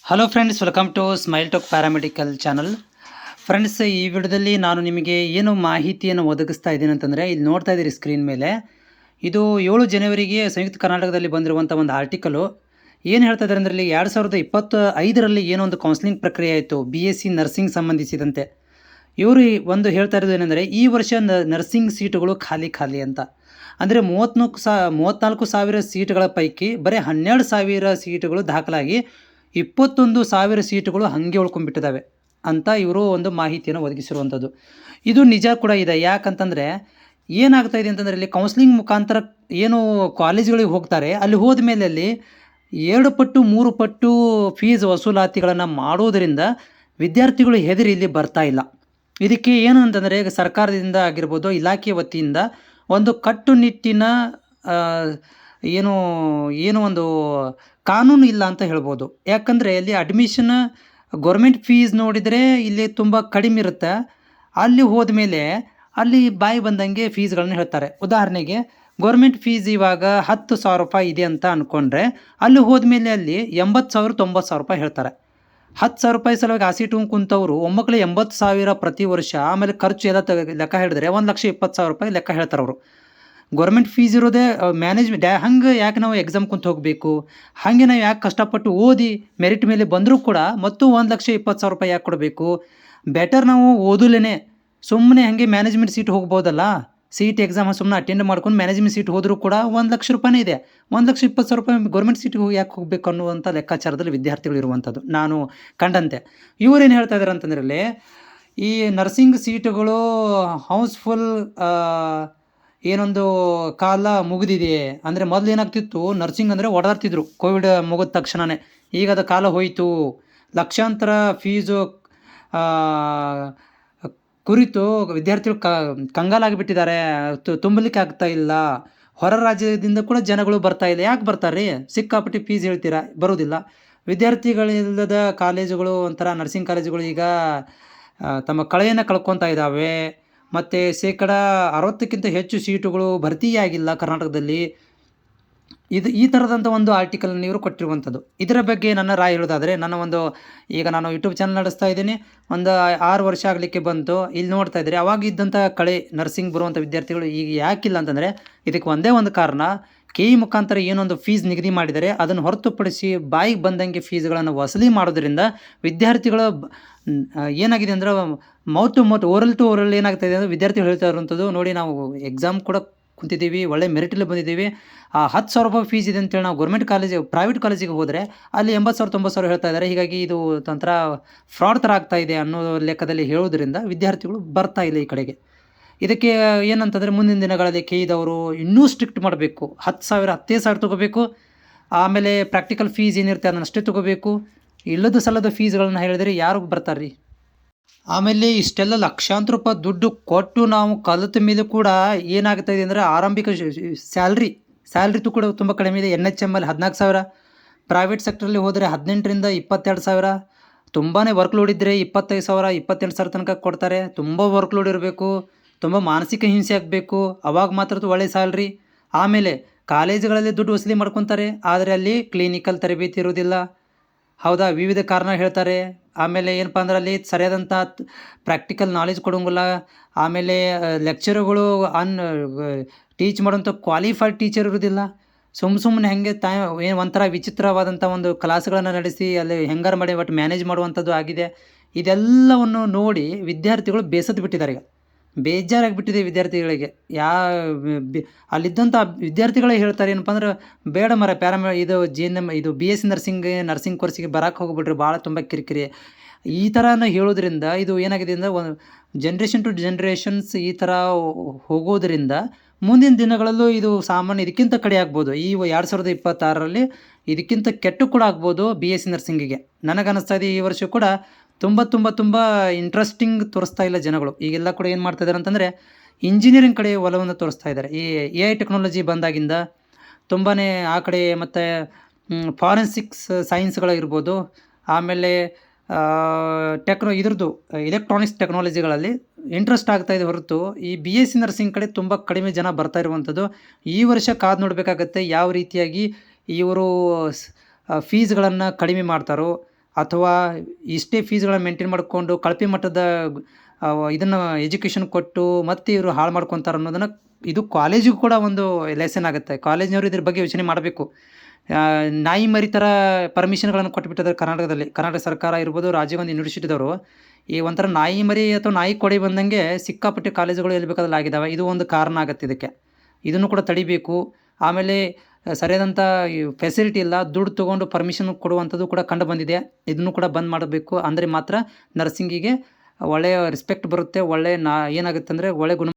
Hello friends, welcome to smile talk paramedical channel. Friends, ಈ ವಿಡಿಯೋದಲ್ಲಿ ನಾನು ನಿಮಗೆ ಏನು ಮಾಹಿತಿಯನ್ನು ಒದಗಿಸ್ತಾ ಇದ್ದೀನಿ ಅಂತಂದರೆ, ಇಲ್ಲಿ ನೋಡ್ತಾ ಇದ್ದೀರಿ ಸ್ಕ್ರೀನ್ ಮೇಲೆ. ಇದು 7 ಜನವರಿಗೆ ಸಂಯುಕ್ತ ಕರ್ನಾಟಕದಲ್ಲಿ ಬಂದಿರುವಂಥ ಒಂದು ಆರ್ಟಿಕಲು. ಏನು ಹೇಳ್ತಾ ಇದ್ದಾರೆ ಅಂದರೆ, ಇಲ್ಲಿ 2025ರಲ್ಲಿ ಏನೋ ಒಂದು ಕೌನ್ಸಿಲಿಂಗ್ ಪ್ರಕ್ರಿಯೆ ಆಯಿತು BSc ನರ್ಸಿಂಗ್ ಸಂಬಂಧಿಸಿದಂತೆ. ಇವರು ಒಂದು ಹೇಳ್ತಾ ಇರೋದು ಏನಂದರೆ, ಈ ವರ್ಷ ನರ್ಸಿಂಗ್ ಸೀಟುಗಳು ಖಾಲಿ ಅಂತ. ಅಂದರೆ 34,000 ಸೀಟುಗಳ ಪೈಕಿ ಬರೀ 12,000 ಸೀಟುಗಳು ದಾಖಲಾಗಿ 21,000 ಸೀಟುಗಳು ಹಾಗೆ ಉಳ್ಕೊಂಡ್ಬಿಟ್ಟಿದ್ದಾವೆ ಅಂತ ಇವರು ಒಂದು ಮಾಹಿತಿಯನ್ನು ಒದಗಿಸಿರುವಂಥದ್ದು. ಇದು ನಿಜ ಕೂಡ ಇದೆ. ಯಾಕಂತಂದರೆ ಏನಾಗ್ತಾ ಇದೆ ಅಂತಂದರೆ, ಇಲ್ಲಿ ಕೌನ್ಸ್ಲಿಂಗ್ ಮುಖಾಂತರ ಏನು ಕಾಲೇಜುಗಳಿಗೆ ಹೋಗ್ತಾರೆ, ಅಲ್ಲಿ ಹೋದ ಮೇಲೆ ಅಲ್ಲಿ 2 ಪಟ್ಟು 3 ಪಟ್ಟು ಫೀಸ್ ವಸೂಲಾತಿಗಳನ್ನು ಮಾಡೋದರಿಂದ ವಿದ್ಯಾರ್ಥಿಗಳು ಹೆದರಿ ಇಲ್ಲಿ ಬರ್ತಾ ಇಲ್ಲ. ಇದಕ್ಕೆ ಏನು ಅಂತಂದರೆ, ಸರ್ಕಾರದಿಂದ ಆಗಿರ್ಬೋದು, ಇಲಾಖೆ ವತಿಯಿಂದ ಒಂದು ಕಟ್ಟುನಿಟ್ಟಿನ ಏನು ಏನು ಒಂದು ಕಾನೂನು ಇಲ್ಲ ಅಂತ ಹೇಳ್ಬೋದು. ಯಾಕಂದರೆ ಇಲ್ಲಿ ಅಡ್ಮಿಷನ್ ಗೌರ್ಮೆಂಟ್ ಫೀಸ್ ನೋಡಿದರೆ ಇಲ್ಲಿ ತುಂಬ ಕಡಿಮೆ ಇರುತ್ತೆ. ಅಲ್ಲಿ ಹೋದ ಮೇಲೆ ಅಲ್ಲಿ ಬಾಯಿ ಬಂದಂಗೆ ಫೀಸ್ಗಳನ್ನ ಹೇಳ್ತಾರೆ. ಉದಾಹರಣೆಗೆ ಗೌರ್ಮೆಂಟ್ ಫೀಸ್ ಇವಾಗ 10,000 ರೂಪಾಯಿ ಇದೆ ಅಂತ ಅಂದ್ಕೊಂಡ್ರೆ, ಅಲ್ಲಿ ಹೋದ್ಮೇಲೆ ಅಲ್ಲಿ 80,000 90,000 ರೂಪಾಯಿ ಹೇಳ್ತಾರೆ. 10,000 ರೂಪಾಯಿ ಸಲುವಾಗಿ ಆಸೆ ಇಟ್ಕೊಂಡು ಕುಂತವರು ಒಮ್ಮಕ್ಕಳು 80,000 ಪ್ರತಿ ವರ್ಷ, ಆಮೇಲೆ ಖರ್ಚು ಎಲ್ಲ ಲೆಕ್ಕ ಹೇಳಿದ್ರೆ 1,20,000 ರೂಪಾಯಿ ಲೆಕ್ಕ ಹೇಳ್ತಾರೆ ಅವರು. ಗೌರ್ಮೆಂಟ್ ಫೀಸ್ ಇರೋದೇ ಹಂಗೆ ಯಾಕೆ ನಾವು ಎಕ್ಸಾಮ್ ಕುಂತು ಹೋಗಬೇಕು, ಹಾಗೆ ನಾವು ಯಾಕೆ ಕಷ್ಟಪಟ್ಟು ಓದಿ ಮೆರಿಟ್ ಮೇಲೆ ಬಂದರೂ ಕೂಡ ಮತ್ತು 1,20,000 ರೂಪಾಯಿ ಯಾಕೆ ಕೊಡಬೇಕು? ಬೆಟರ್ ನಾವು ಓದಲೇನೆ ಸುಮ್ಮನೆ ಹಾಗೆ ಮ್ಯಾನೇಜ್ಮೆಂಟ್ ಸೀಟ್ ಹೋಗ್ಬೋದಲ್ಲ. ಸೀಟ್ ಎಕ್ಸಾಮ್ ಸುಮ್ಮನೆ ಅಟೆಂಡ್ ಮಾಡ್ಕೊಂಡು ಮ್ಯಾನೇಜ್ಮೆಂಟ್ ಸೀಟ್ ಹೋದರೂ ಕೂಡ 1,00,000 ರೂಪಾಯಿನೇ ಇದೆ. 1,20,000 ರೂಪಾಯಿ ಗೌರ್ಮೆಂಟ್ ಸೀಟಿಗೆ ಹೋಗಿ ಯಾಕೆ ಹೋಗಬೇಕು ಅನ್ನುವಂಥ ಲೆಕ್ಕಾಚಾರದಲ್ಲಿ ವಿದ್ಯಾರ್ಥಿಗಳು ಇರುವಂಥದ್ದು ನಾನು ಕಂಡಂತೆ. ಇವರೇನು ಹೇಳ್ತಾ ಇದ್ದಾರೆ ಅಂತಂದ್ರಲ್ಲಿ, ಈ ನರ್ಸಿಂಗ್ ಸೀಟುಗಳು ಹೌಸ್ಫುಲ್ ಏನೊಂದು ಕಾಲ ಮುಗಿದಿದೆ. ಅಂದರೆ ಮೊದಲು ಏನಾಗ್ತಿತ್ತು, ನರ್ಸಿಂಗ್ ಅಂದರೆ ಓಡಾಡ್ತಿದ್ರು ಕೋವಿಡ್ ಮುಗಿದ ತಕ್ಷಣವೇ. ಈಗ ಅದು ಕಾಲ ಹೋಯಿತು. ಲಕ್ಷಾಂತರ ಫೀಸು ಕುರಿತು ವಿದ್ಯಾರ್ಥಿಗಳು ಕಂಗಾಲಾಗಿಬಿಟ್ಟಿದ್ದಾರೆ. ತುಂಬಲಿಕ್ಕೆ ಆಗ್ತಾ ಇಲ್ಲ. ಹೊರ ರಾಜ್ಯದಿಂದ ಕೂಡ ಜನಗಳು ಬರ್ತಾ ಇಲ್ಲ. ಯಾಕೆ ಬರ್ತಾರೆ? ಸಿಕ್ಕಾಪಟ್ಟಿ ಫೀಸ್ ಹೇಳ್ತೀರಾ, ಬರೋದಿಲ್ಲ. ವಿದ್ಯಾರ್ಥಿಗಳಿಲ್ಲದ ಕಾಲೇಜುಗಳು, ಒಂಥರ ನರ್ಸಿಂಗ್ ಕಾಲೇಜುಗಳು ಈಗ ತಮ್ಮ ಕಳೆಯನ್ನು ಕಳ್ಕೊತಾ ಇದ್ದಾವೆ. ಮತ್ತು 60% ಹೆಚ್ಚು ಸೀಟುಗಳು ಭರ್ತಿಯಾಗಿಲ್ಲ ಕರ್ನಾಟಕದಲ್ಲಿ. ಈ ಥರದಂಥ ಒಂದು ಆರ್ಟಿಕಲನ್ನು ಇವರು ಕೊಟ್ಟಿರುವಂಥದ್ದು. ಇದರ ಬಗ್ಗೆ ನನ್ನ ರಾಯ ಹೇಳೋದಾದರೆ, ಈಗ ನಾನು ಯೂಟ್ಯೂಬ್ ಚಾನಲ್ ನಡೆಸ್ತಾ ಇದ್ದೀನಿ. ಒಂದು 6 ವರ್ಷ ಆಗಲಿಕ್ಕೆ ಬಂತು. ಇಲ್ಲಿ ನೋಡ್ತಾ ಇದ್ದರೆ ಅವಾಗ ಇದ್ದಂಥ ನರ್ಸಿಂಗ್ ಬರುವಂಥ ವಿದ್ಯಾರ್ಥಿಗಳು ಈಗ ಯಾಕಿಲ್ಲ ಅಂತಂದರೆ, ಇದಕ್ಕೆ ಒಂದೇ ಒಂದು ಕಾರಣ, KE ಮುಖಾಂತರ ಏನೊಂದು ಫೀಸ್ ನಿಗದಿ ಮಾಡಿದರೆ ಅದನ್ನು ಹೊರತುಪಡಿಸಿ ಬಾಯಿಗೆ ಬಂದಂಗೆ ಫೀಸ್ಗಳನ್ನು ವಸೂಲಿ ಮಾಡೋದ್ರಿಂದ ವಿದ್ಯಾರ್ಥಿಗಳ ಏನಾಗಿದೆ ಅಂದರೆ, mouth to mouth, oral to oral ಏನಾಗ್ತಾಯಿದೆ ಅಂದರೆ, ವಿದ್ಯಾರ್ಥಿಗಳು ಹೇಳ್ತಾ ಇರುವಂಥದ್ದು ನೋಡಿ, ನಾವು ಎಕ್ಸಾಮ್ ಕೂಡ ಕುಂತಿದ್ದೀವಿ, ಒಳ್ಳೆ ಮೆರಿಟಲ್ಲಿ ಬಂದಿದ್ದೀವಿ, 10,000 ರೂಪಾಯಿ ಫೀಸ್ ಇದೆ ಅಂತೇಳಿ ನಾವು ಗೌರ್ಮೆಂಟ್ ಪ್ರೈವೇಟ್ ಕಾಲೇಜಿಗೆ ಹೋದರೆ ಅಲ್ಲಿ 80,000 90,000 ಹೇಳ್ತಾ ಇದ್ದಾರೆ. ಹೀಗಾಗಿ ಇದು ಒಂಥರ ಫ್ರಾಡ್ ಥರ ಆಗ್ತಾ ಇದೆ ಅನ್ನೋ ಲೆಕ್ಕದಲ್ಲಿ ಹೇಳೋದ್ರಿಂದ ವಿದ್ಯಾರ್ಥಿಗಳು ಬರ್ತಾ ಇಲ್ಲ ಈ ಕಡೆಗೆ. ಇದಕ್ಕೆ ಏನಂತಂದರೆ, ಮುಂದಿನ ದಿನಗಳಲ್ಲಿ KEದವರು ಇನ್ನೂ ಸ್ಟ್ರಿಕ್ಟ್ ಮಾಡಬೇಕು. 15,000 ತೊಗೋಬೇಕು. ಆಮೇಲೆ ಪ್ರಾಕ್ಟಿಕಲ್ ಫೀಸ್ ಏನಿರುತ್ತೆ ಅದನ್ನು ಅಷ್ಟೇ ತೊಗೋಬೇಕು. ಇಲ್ಲದ ಸಲ್ಲದ ಫೀಸ್ಗಳನ್ನ ಹೇಳಿದರೆ ಯಾರು ಬರ್ತಾರೆ ರೀ? ಆಮೇಲೆ ಇಷ್ಟೆಲ್ಲ ಲಕ್ಷಾಂತರ ರೂಪಾಯಿ ದುಡ್ಡು ಕೊಟ್ಟು ನಾವು ಕಲಿತ ಮೇಲೆ ಕೂಡ ಏನಾಗ್ತಾ ಇದೆ ಅಂದರೆ, ಆರಂಭಿಕ ಸ್ಯಾಲ್ರಿ ಕೂಡ ತುಂಬ ಕಡಿಮೆ ಇದೆ. NHM ಅಲ್ಲಿ 14,000, ಪ್ರೈವೇಟ್ ಸೆಕ್ಟ್ರಲ್ಲಿ ಹೋದರೆ 18,000ರಿಂದ 22,000. ತುಂಬಾ ವರ್ಕ್ ಲೋಡ್ ಇದ್ದರೆ 25,000 28,000 ತನಕ ಕೊಡ್ತಾರೆ. ತುಂಬ ವರ್ಕ್ ಲೋಡ್ ಇರಬೇಕು, ತುಂಬ ಮಾನಸಿಕ ಹಿಂಸೆ ಆಗಬೇಕು, ಅವಾಗ ಮಾತ್ರ ಒಳ್ಳೆ ಸ್ಯಾಲ್ರಿ. ಆಮೇಲೆ ಕಾಲೇಜುಗಳಲ್ಲಿ ದುಡ್ಡು ವಸೂಲಿ ಮಾಡ್ಕೊತಾರೆ, ಆದರೆ ಅಲ್ಲಿ ಕ್ಲಿನಿಕಲ್ ತರಬೇತಿ ಇರೋದಿಲ್ಲ. ಹೌದಾ, ವಿವಿಧ ಕಾರಣ ಹೇಳ್ತಾರೆ. ಆಮೇಲೆ ಏನಪ್ಪ ಅಂದ್ರೆ, ಅಲ್ಲಿ ಸರಿಯಾದಂಥ ಪ್ರಾಕ್ಟಿಕಲ್ ನಾಲೆಜ್ ಕೊಡೋಂಗಿಲ್ಲ. ಆಮೇಲೆ ಲೆಕ್ಚರ್ಗಳು ಟೀಚ್ ಮಾಡೋಂಥ ಕ್ವಾಲಿಫೈಡ್ ಟೀಚರ್ ಇರೋದಿಲ್ಲ. ಸುಮ್ಮನೆ ಹಾಗೆ ಏನು ಒಂಥರ ವಿಚಿತ್ರವಾದಂಥ ಒಂದು ಕ್ಲಾಸ್ಗಳನ್ನು ನಡೆಸಿ ಅಲ್ಲಿ ಹೆಂಗಾರು ಮಾಡಿ ಒಟ್ಟು ಮ್ಯಾನೇಜ್ ಮಾಡುವಂಥದ್ದು ಆಗಿದೆ. ಇದೆಲ್ಲವನ್ನು ನೋಡಿ ವಿದ್ಯಾರ್ಥಿಗಳು ಬೇಸತ್ತು ಬಿಟ್ಟಿದ್ದಾರೆ. ಈಗ ಬೇಜಾರಾಗಿಬಿಟ್ಟಿದೆ ವಿದ್ಯಾರ್ಥಿಗಳಿಗೆ. ಅಲ್ಲಿದ್ದಂಥ ವಿದ್ಯಾರ್ಥಿಗಳೇ ಹೇಳ್ತಾರೆ ಏನಪ್ಪ ಅಂದ್ರೆ, ಬೇಡ ಮರ ಇದು GNM ಇದು BSc ನರ್ಸಿಂಗ್ ಕೋರ್ಸಿಗೆ ಬರೋಕ್ಕೆ ಹೋಗ್ಬಿಟ್ರಿ, ಭಾಳ ತುಂಬ ಕಿರಿಕಿರಿ. ಈ ಥರನ ಹೇಳೋದ್ರಿಂದ ಇದು ಏನಾಗಿದೆ ಅಂದರೆ, ಒಂದು ಜನ್ರೇಷನ್ ಟು ಜನ್ರೇಷನ್ಸ್ ಈ ಥರ ಹೋಗೋದ್ರಿಂದ ಮುಂದಿನ ದಿನಗಳಲ್ಲೂ ಇದು ಸಾಮಾನ್ಯ ಇದಕ್ಕಿಂತ ಕಡೆ ಆಗ್ಬೋದು. ಈ 2026ರಲ್ಲಿ ಇದಕ್ಕಿಂತ ಕೆಟ್ಟು ಕೂಡ ಆಗ್ಬೋದು BSc ನರ್ಸಿಂಗಿಗೆ. ನನಗನ್ನಿಸ್ತಾ ಇದೆ ಈ ವರ್ಷ ಕೂಡ ತುಂಬ ಇಂಟ್ರೆಸ್ಟಿಂಗ್ ತೋರಿಸ್ತಾ ಇಲ್ಲ ಜನಗಳು. ಈಗೆಲ್ಲ ಕೂಡ ಏನು ಮಾಡ್ತಾ ಇದ್ದಾರೆ ಅಂತಂದರೆ, ಇಂಜಿನಿಯರಿಂಗ್ ಕಡೆ ಒಲವನ್ನು ತೋರಿಸ್ತಾ ಇದ್ದಾರೆ. ಈ AI ಟೆಕ್ನಾಲಜಿ ಬಂದಾಗಿಂದ ತುಂಬಾ ಆ ಕಡೆ, ಮತ್ತು ಫಾರೆನ್ಸಿಕ್ಸ್ ಸೈನ್ಸ್ಗಳಿರ್ಬೋದು, ಆಮೇಲೆ ಇದ್ರದ್ದು ಎಲೆಕ್ಟ್ರಾನಿಕ್ಸ್ ಟೆಕ್ನಾಲಜಿಗಳಲ್ಲಿ ಇಂಟ್ರೆಸ್ಟ್ ಆಗ್ತಾಯಿದೆ ಹೊರತು ಈ BSc ನರ್ಸಿಂಗ್ ಕಡೆ ತುಂಬ ಕಡಿಮೆ ಜನ ಬರ್ತಾ ಇರುವಂಥದ್ದು. ಈ ವರ್ಷ ಕಾದು ನೋಡಬೇಕಾಗತ್ತೆ ಯಾವ ರೀತಿಯಾಗಿ ಇವರು ಫೀಸ್ಗಳನ್ನು ಕಡಿಮೆ ಮಾಡ್ತಾರೋ. ಅಥವಾ ಇಷ್ಟೇ ಫೀಸ್ಗಳನ್ನ ಮೇಂಟೈನ್ ಮಾಡಿಕೊಂಡು ಕಳಪೆ ಮಟ್ಟದ ಇದನ್ನು ಎಜುಕೇಷನ್ ಕೊಟ್ಟು ಮತ್ತೆ ಇವರು ಹಾಳು ಮಾಡ್ಕೊತಾರೆ ಅನ್ನೋದನ್ನು ಇದು ಕಾಲೇಜಿಗೂ ಕೂಡ ಒಂದು ಲೆಸನ್ ಆಗುತ್ತೆ. ಕಾಲೇಜಿನವರು ಇದ್ರ ಬಗ್ಗೆ ಯೋಚನೆ ಮಾಡಬೇಕು. ನಾಯಿ ಮರಿ ಥರ ಪರ್ಮಿಷನ್ಗಳನ್ನು ಕೊಟ್ಬಿಟ್ಟಿದ್ದಾರೆ ಕರ್ನಾಟಕದಲ್ಲಿ. ಕರ್ನಾಟಕ ಸರ್ಕಾರ ಇರ್ಬೋದು, ರಾಜೀವ್ ಯೂನಿವರ್ಸಿಟಿದವರು ಈ ಒಂಥರ ನಾಯಿ ಮರಿ ಅಥವಾ ನಾಯಿ ಕೊಡೆ ಬಂದಂಗೆ ಸಿಕ್ಕಾಪಟ್ಟೆ ಕಾಲೇಜುಗಳು ಎಲ್ಲಿ ಬೇಕಾದಲ್ಲಿ ಆಗಿದ್ದಾವೆ. ಇದು ಒಂದು ಕಾರಣ ಆಗತ್ತೆ ಇದಕ್ಕೆ. ಇದನ್ನು ಕೂಡ ತಡಿಬೇಕು. ಆಮೇಲೆ ಸರಿಯಾದಂಥ ಈ ಫೆಸಿಲಿಟಿ ಇಲ್ಲ, ದುಡ್ಡು ತೊಗೊಂಡು ಪರ್ಮಿಷನ್ ಕೊಡುವಂಥದ್ದು ಕೂಡ ಕಂಡು ಬಂದಿದೆ. ಇದನ್ನು ಕೂಡ ಬಂದ್ ಮಾಡಬೇಕು. ಅಂದರೆ ಮಾತ್ರ ನರ್ಸಿಂಗಿಗೆ ಒಳ್ಳೆಯ ರೆಸ್ಪೆಕ್ಟ್ ಬರುತ್ತೆ. ಒಳ್ಳೆಯ ಏನಾಗುತ್ತೆ ಅಂದರೆ ಒಳ್ಳೆ ಗುಣ